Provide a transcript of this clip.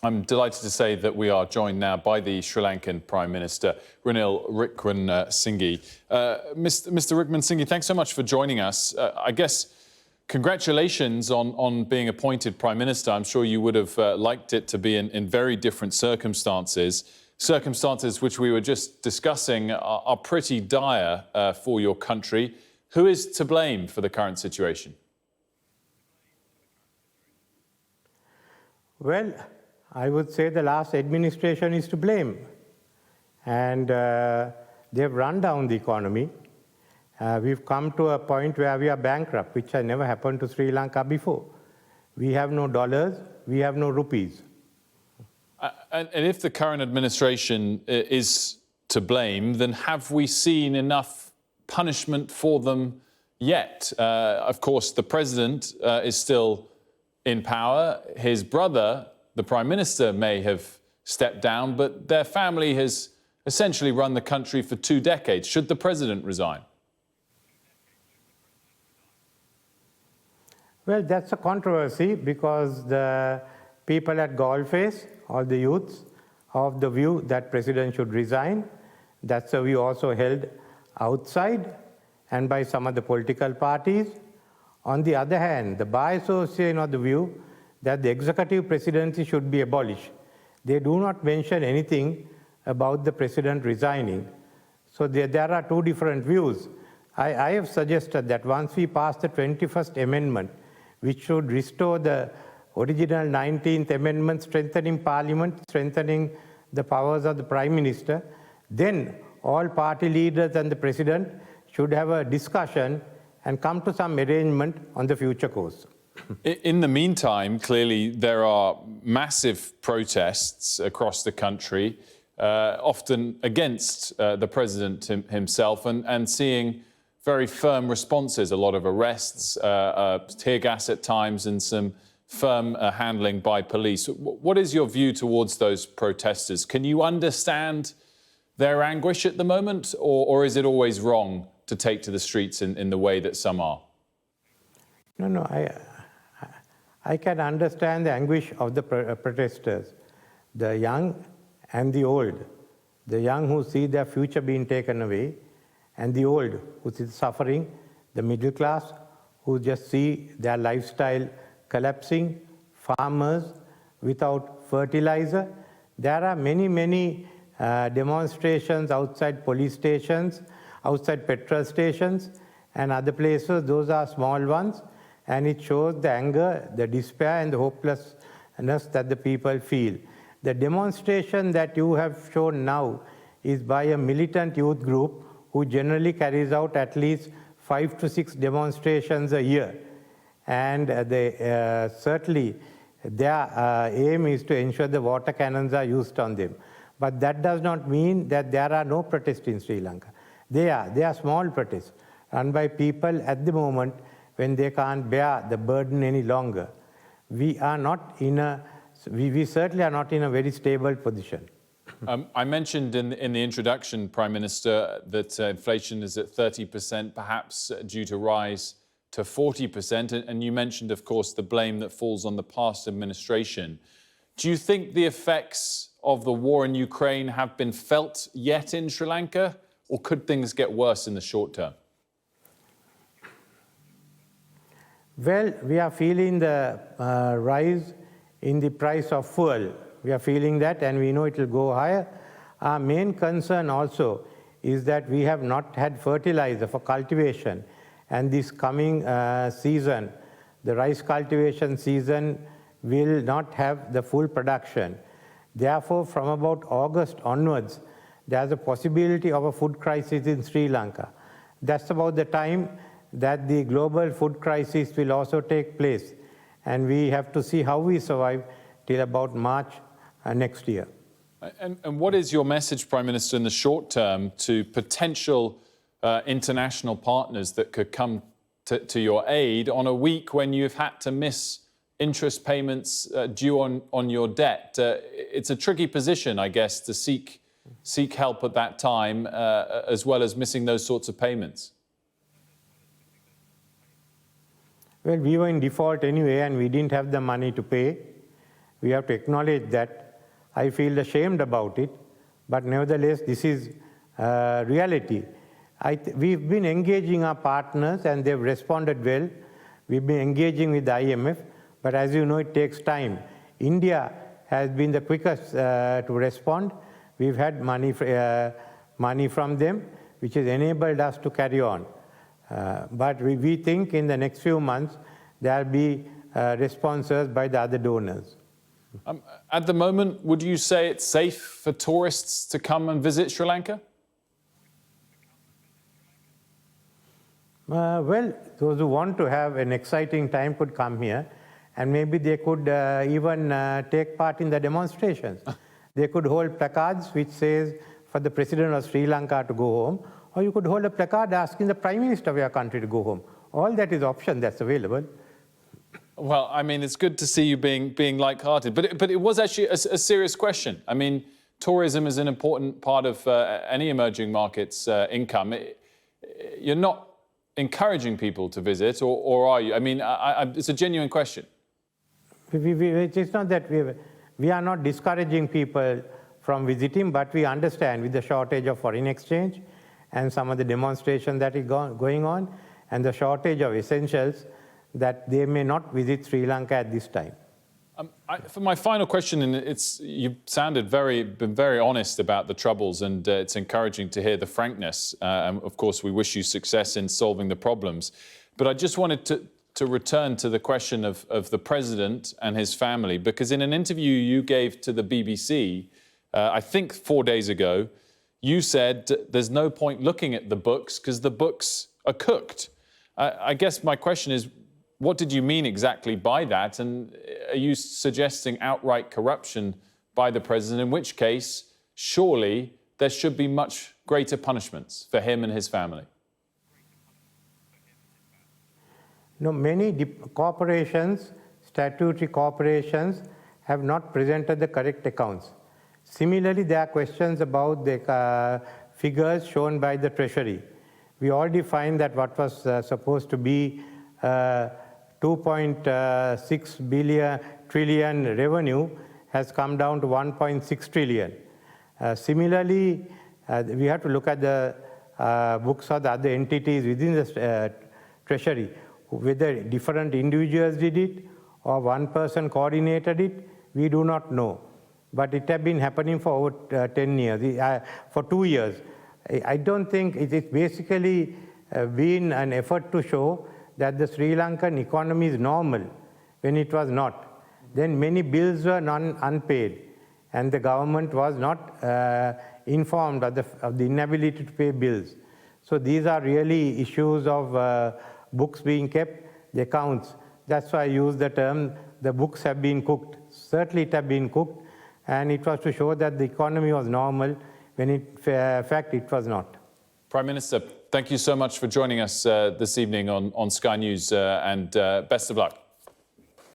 I'm delighted to say that we are joined now by the Sri Lankan Prime Minister, Ranil Wickremesinghe. Mr. Wickremesinghe, thanks so much for joining us. I guess congratulations on being appointed Prime Minister. I'm sure you would have liked it to be in very different circumstances. Circumstances which we were just discussing are pretty dire for your country. Who is to blame for the current situation? Well, I would say the last administration is to blame. And they've run down the economy. We've come to a point where we are bankrupt, which has never happened to Sri Lanka before. We have no dollars, we have no rupees. And if the current administration is to blame, then have we seen enough punishment for them yet? Of course, the president is still in power. His brother, the Prime Minister, may have stepped down, but their family has essentially run the country for 2 decades. Should the president resign? Well, that's a controversy because the people at Galface, all the youths, of the view that president should resign. That's a view also held outside and by some of the political parties. On the other hand, the Bar Association of the view that the executive presidency should be abolished. They do not mention anything about the president resigning. So there are 2 different views. I have suggested that once we pass the 21st Amendment, which should restore the original 19th Amendment, strengthening Parliament, strengthening the powers of the Prime Minister, then all party leaders and the President should have a discussion and come to some arrangement on the future course. In the meantime, clearly there are massive protests across the country, often against the president himself, and seeing very firm responses, a lot of arrests, tear gas at times, and some firm handling by police. What is your view towards those protesters? Can you understand their anguish at the moment, or is it always wrong to take to the streets in the way that some are? No, I can understand the anguish of the protesters, the young and the old, the young who see their future being taken away, and the old who see suffering, the middle class who just see their lifestyle collapsing, farmers without fertilizer. There are many demonstrations outside police stations, outside petrol stations and other places. Those are small ones, and it shows the anger, the despair and the hopelessness that the people feel. The demonstration that you have shown now is by a militant youth group who generally carries out at least 5 to 6 demonstrations a year. And certainly their aim is to ensure the water cannons are used on them. But that does not mean that there are no protests in Sri Lanka. They are small protests run by people at the moment when they can't bear the burden any longer. We certainly are not in a very stable position. I mentioned in the introduction, Prime Minister, that inflation is at 30%, perhaps due to rise to 40%. And you mentioned, of course, the blame that falls on the past administration. Do you think the effects of the war in Ukraine have been felt yet in Sri Lanka, or could things get worse in the short term? Well, we are feeling the rise in the price of fuel. We are feeling that, and we know it will go higher. Our main concern also is that we have not had fertilizer for cultivation. And this coming season, the rice cultivation season, will not have the full production. Therefore, from about August onwards, there's a possibility of a food crisis in Sri Lanka. That's about the time that the global food crisis will also take place. And we have to see how we survive till about March next year. And what is your message, Prime Minister, in the short term to potential international partners that could come to your aid on a week when you've had to miss interest payments due on your debt? It's a tricky position, I guess, to seek help at that time, as well as missing those sorts of payments. Well, we were in default anyway, and we didn't have the money to pay. We have to acknowledge that. I feel ashamed about it, but nevertheless, this is reality. We've been engaging our partners and they've responded well. We've been engaging with the IMF, but as you know, it takes time. India has been the quickest to respond. We've had money from them, which has enabled us to carry on. But we think in the next few months, there will be responses by the other donors. At the moment, would you say it's safe for tourists to come and visit Sri Lanka? Well, those who want to have an exciting time could come here, and maybe they could even take part in the demonstrations. They could hold placards which says for the President of Sri Lanka to go home, or you could hold a placard asking the Prime Minister of your country to go home. All that is option that's available. Well, I mean, it's good to see you being light-hearted, but it was actually a serious question. I mean, tourism is an important part of any emerging market's income. You're not encouraging people to visit, or are you? I mean, it's a genuine question. It's not that we are not discouraging people from visiting, but we understand with the shortage of foreign exchange and some of the demonstration that is going on and the shortage of essentials that they may not visit Sri Lanka at this time. For my final question, and you sounded been very honest about the troubles, and it's encouraging to hear the frankness. And of course, we wish you success in solving the problems. But I just wanted to return to the question of the president and his family, because in an interview you gave to the BBC, I think 4 days ago, you said there's no point looking at the books because the books are cooked. I guess my question is, what did you mean exactly by that? And are you suggesting outright corruption by the president, in which case, surely there should be much greater punishments for him and his family? No, many corporations, statutory corporations, have not presented the correct accounts. Similarly, there are questions about the figures shown by the Treasury. We already find that what was supposed to be 2.6 trillion revenue has come down to 1.6 trillion. Similarly, we have to look at the books of the other entities within the Treasury. Whether different individuals did it or one person coordinated it, we do not know. But it has been happening for over 10 years, for 2 years. I don't think it is basically been an effort to show that the Sri Lankan economy is normal when it was not. Then many bills were unpaid, and the government was not informed of the inability to pay bills. So these are really issues of books being kept, the accounts. That's why I use the term, the books have been cooked. Certainly it have been cooked, and it was to show that the economy was normal when in fact it was not. Prime Minister, thank you so much for joining us this evening on Sky News, and best of luck.